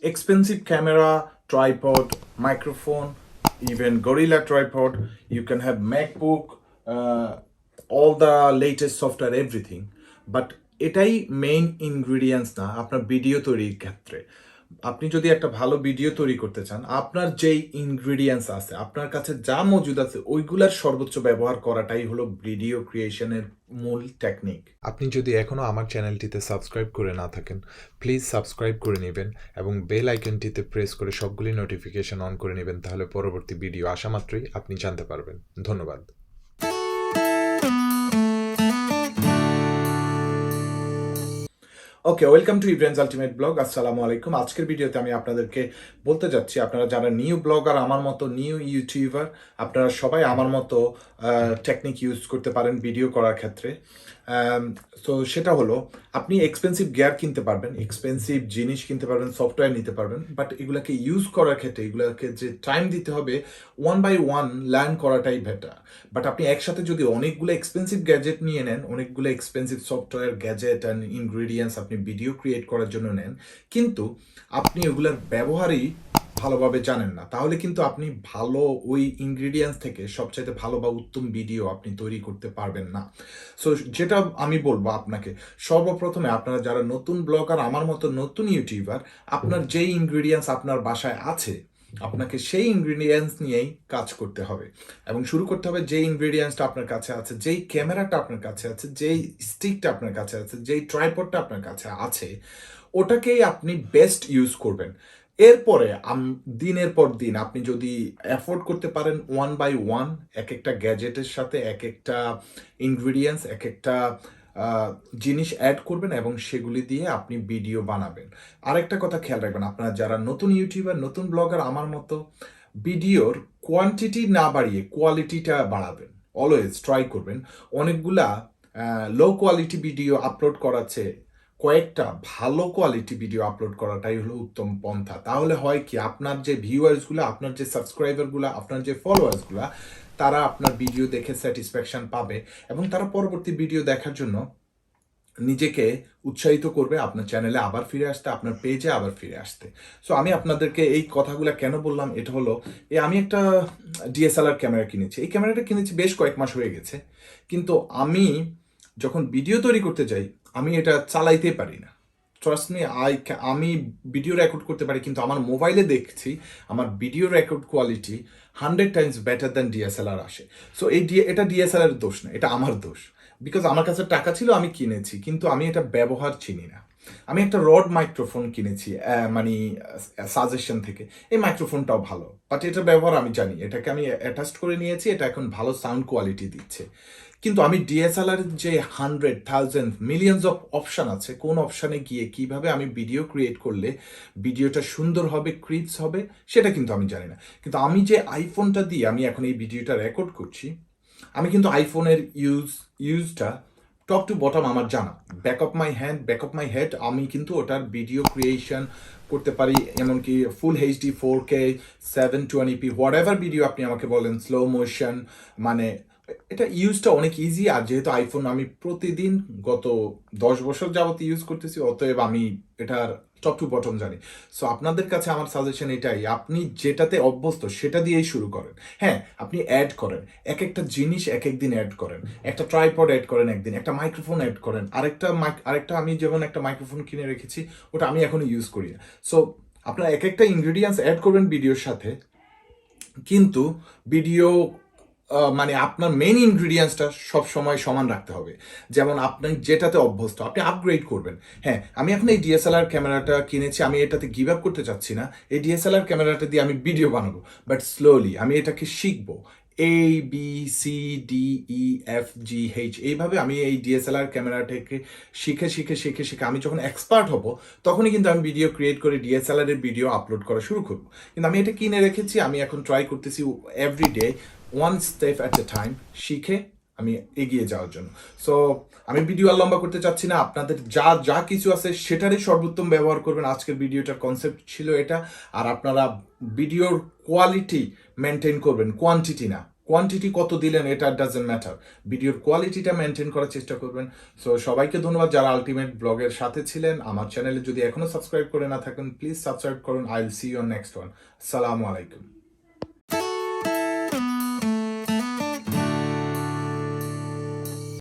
expensive camera, tripod, microphone, even gorilla tripod. You can have MacBook, all the latest software, everything. But এটাই main ingredients না আপনার video তৈরির ক্ষেত্রে। আপনি যদি একটা ভালো ভিডিও তৈরি করতে চান, আপনার যেই ইনগ্রিডিয়েন্টস আছে, আপনার কাছে যা মজুদ আছে, ওইগুলার সর্বোচ্চ ব্যবহার করাটাই হলো ভিডিও ক্রিয়েশনের মূল টেকনিক। আপনি যদি এখনও আমার চ্যানেলটিতে সাবস্ক্রাইব করে না থাকেন, প্লিজ সাবস্ক্রাইব করে নেবেন এবং বেল আইকনটিতে প্রেস করে সবগুলি নোটিফিকেশন অন করে নেবেন, তাহলে পরবর্তী ভিডিও আসা মাত্রই আপনি জানতে পারবেন। ধন্যবাদ। ওকে, welcome to Ibrahim's ultimate blog. আসসালামু আলাইকুম। আজকের ভিডিওতে আমি আপনাদেরকে বলতে যাচ্ছি, আপনারা যারা নিউ ব্লগার, আমার মতো নিউ ইউটিউবার, আপনারা সবাই আমার মতো টেকনিক ইউজ করতে পারেন ভিডিও করার ক্ষেত্রে। তো সেটা হলো, আপনি এক্সপেন্সিভ গিয়ার কিনতে পারবেন, এক্সপেন্সিভ জিনিস কিনতে পারবেন, সফটওয়্যার নিতে পারবেন, বাট এগুলোকে ইউজ করার ক্ষেত্রে এগুলোকে যে টাইম দিতে হবে, ওয়ান বাই ওয়ান লার্ন করাটাই বেটার। বাট আপনি একসাথে যদি অনেকগুলো এক্সপেন্সিভ গ্যাজেট নিয়ে নেন, অনেকগুলো expensive software, gadget and ingredients আপনি ভিডিও ক্রিয়েট করার জন্য নেন, কিন্তু আপনি ওগুলোর ব্যবহারই ভালোভাবে জানেন না, তাহলে কিন্তু আপনি ভালো ওই ইনগ্রিডিয়েন্টস থেকে সবচাইতে ভালো বা উত্তম ভিডিও আপনি তৈরি করতে পারবেন না। সো যেটা আমি বলবো আপনাকে, সর্বপ্রথমে আপনারা যারা নতুন ব্লগার, আমার মতো নতুন ইউটিউবার, আপনার যেই ইনগ্রিডিয়েন্টস আপনার বাসায় আছে, আপনাকে সেই ইনগ্রিডিয়েন্টস নিয়েই কাজ করতে হবে এবং শুরু করতে হবে যেই ইনগ্রিডিয়েন্টসটা আপনার কাছে আছে, যেই ক্যামেরাটা আপনার কাছে আছে, যেই স্টিকটা আপনার কাছে আছে, যেই ট্রাইপডটা আপনার কাছে আছে, ওটাকেই আপনি বেস্ট ইউজ করবেন। এরপরে দিনের পর দিন আপনি যদি অ্যাফোর্ড করতে পারেন, ওয়ান বাই ওয়ান এক একটা গ্যাজেটের সাথে এক একটা ইনগ্রিডিয়েন্টস, এক একটা জিনিস অ্যাড করবেন এবং সেগুলি দিয়ে আপনি ভিডিও বানাবেন। আরেকটা কথা খেয়াল রাখবেন, আপনারা যারা নতুন ইউটিউবার, নতুন ব্লগার, আমার মতো, ভিডিওর কোয়ান্টিটি না বাড়িয়ে কোয়ালিটিটা বাড়াবেন। অলওয়েজ ট্রাই করবেন। অনেকগুলা লো কোয়ালিটি ভিডিও আপলোড করাচ্ছে, কয়েকটা ভালো কোয়ালিটি ভিডিও আপলোড করাটাই হলো উত্তম পন্থা। তাহলে হয় কি, আপনার যে ভিউয়ার্সগুলো, আপনার যে সাবস্ক্রাইবারগুলো, আপনার যে ফলোয়ার্সগুলো, তারা আপনার ভিডিও দেখে স্যাটিসফ্যাকশন পাবে এবং তারা পরবর্তী ভিডিও দেখার জন্য নিজেকে উৎসাহিত করবে আপনার চ্যানেলে আবার ফিরে আসতে, আপনার পেজে আবার ফিরে আসতে। সো আমি আপনাদেরকে এই কথাগুলো কেন বললাম, এটা হলো, আমি একটা ডিএসএলআর ক্যামেরা কিনেছি। এই ক্যামেরাটা কিনেছি বেশ কয়েক মাস হয়ে গেছে, কিন্তু আমি যখন ভিডিও তৈরি করতে যাই, আমি এটা চালাইতে পারি না। ট্রাস্ট মি, আমি ভিডিও রেকর্ড করতে পারি, কিন্তু আমার মোবাইলে দেখছি আমার video record quality 100 Times better than DSLR আসে। সো এটা ডিএসএলআর দোষ না, এটা আমার দোষ। বিকজ আমার কাছে টাকা ছিল, আমি কিনেছি, কিন্তু আমি এটা ব্যবহার চিনি না। আমি একটা রড মাইক্রোফোন কিনেছি, মানে সাজেশন থেকে। এই মাইক্রোফোনটাও ভালো, বাট এটার ব্যবহার আমি জানি, এটাকে আমি অ্যাটাচ করে নিয়েছি, এটা এখন ভালো সাউন্ড কোয়ালিটি দিচ্ছে। কিন্তু আমি ডিএসএলআর যে 100,000 মিলিয়নস অফ অপশান আছে, কোন অপশানে গিয়ে কিভাবে আমি ভিডিও ক্রিয়েট করলে ভিডিওটা সুন্দর হবে, ক্রিপস হবে, সেটা কিন্তু আমি জানি না। কিন্তু আমি যে আইফোনটা দিয়ে আমি এখন এই ভিডিওটা রেকর্ড করছি, আমি কিন্তু আইফোনের ইউজটা টপ টু বটম আমার জানা, back of my hand, back of my head, আমি কিন্তু ওটার ভিডিও ক্রিয়েশন করতে পারি, এমনকি full HD, 4K, 720p, what ever video আপনি আমাকে বলেন, স্লো মোশন, মানে এটা ইউজটা অনেক ইজি। আর যেহেতু আইফোন আমি প্রতিদিন গত 10 বছর যাবত ইউজ করতেছি, অতএব আমি এটার টপ টু বটম জানি। সো আপনাদের কাছে আমার সাজেশন এটাই, আপনি যেটাতে অভ্যস্ত সেটা দিয়েই শুরু করেন। হ্যাঁ, আপনি অ্যাড করেন, এক একটা জিনিস এক একদিন অ্যাড করেন, একটা ট্রাইপড অ্যাড করেন একদিন, একটা মাইক্রোফোন অ্যাড করেন, আরেকটা আমি যেমন একটা মাইক্রোফোন কিনে রেখেছি, ওটা আমি এখনো ইউজ করি না। সো আপনারা এক একটা ইনগ্রিডিয়েন্টস অ্যাড করবেন ভিডিওর সাথে, কিন্তু ভিডিও মানে আপনার মেইন ইনগ্রিডিয়েন্টসটা সব সময় সমান রাখতে হবে। যেমন আপনি যেটাতে অভ্যস্ত, আপনি আপগ্রেড করবেন। হ্যাঁ, আমি এখন এই ডিএসএলআর ক্যামেরাটা কিনেছি, আমি এটাতে গিভ আপ করতে চাচ্ছি না। এই ডিএসএলআর ক্যামেরাটা দিয়ে আমি ভিডিও বানাবো, বাট স্লোলি আমি এটাকে শিখবো। ABCDEFGH, এইভাবে আমি এই ডিএসএলআর ক্যামেরাটাকে শিখে শিখে শিখে শিখে আমি যখন এক্সপার্ট হব, তখনই কিন্তু আমি ভিডিও ক্রিয়েট করে ডিএসএলআর এর ভিডিও আপলোড করা শুরু করবো। কিন্তু আমি এটা কিনে রেখেছি, আমি এখন ট্রাই করতেছি everyday, one step at a time, শিখে আমি এগিয়ে যাওয়ার জন্য। সো আমি ভিডিও আর লম্বা করতে চাচ্ছি না, আপনাদের যা যা কিছু আছে সেটারই সর্বোত্তম ব্যবহার করবেন। আজকের ভিডিওটার কনসেপ্ট ছিল এটা। আর আপনারা ভিডিওর কোয়ালিটি মেনটেন করবেন, কোয়ান্টিটি না। কোয়ান্টিটি কত দিলেন এটা ডাজেন্ট ম্যাটার, ভিডিওর কোয়ালিটিটা মেনটেন করার চেষ্টা করবেন। সো সবাইকে ধন্যবাদ যারা আলটিমেট ব্লগের সাথে ছিলেন। আমার চ্যানেলে যদি এখনো সাবস্ক্রাইব করে না থাকেন প্লিজ সাবস্ক্রাইব করুন। I will see you on next one. আসসালামু আলাইকুম।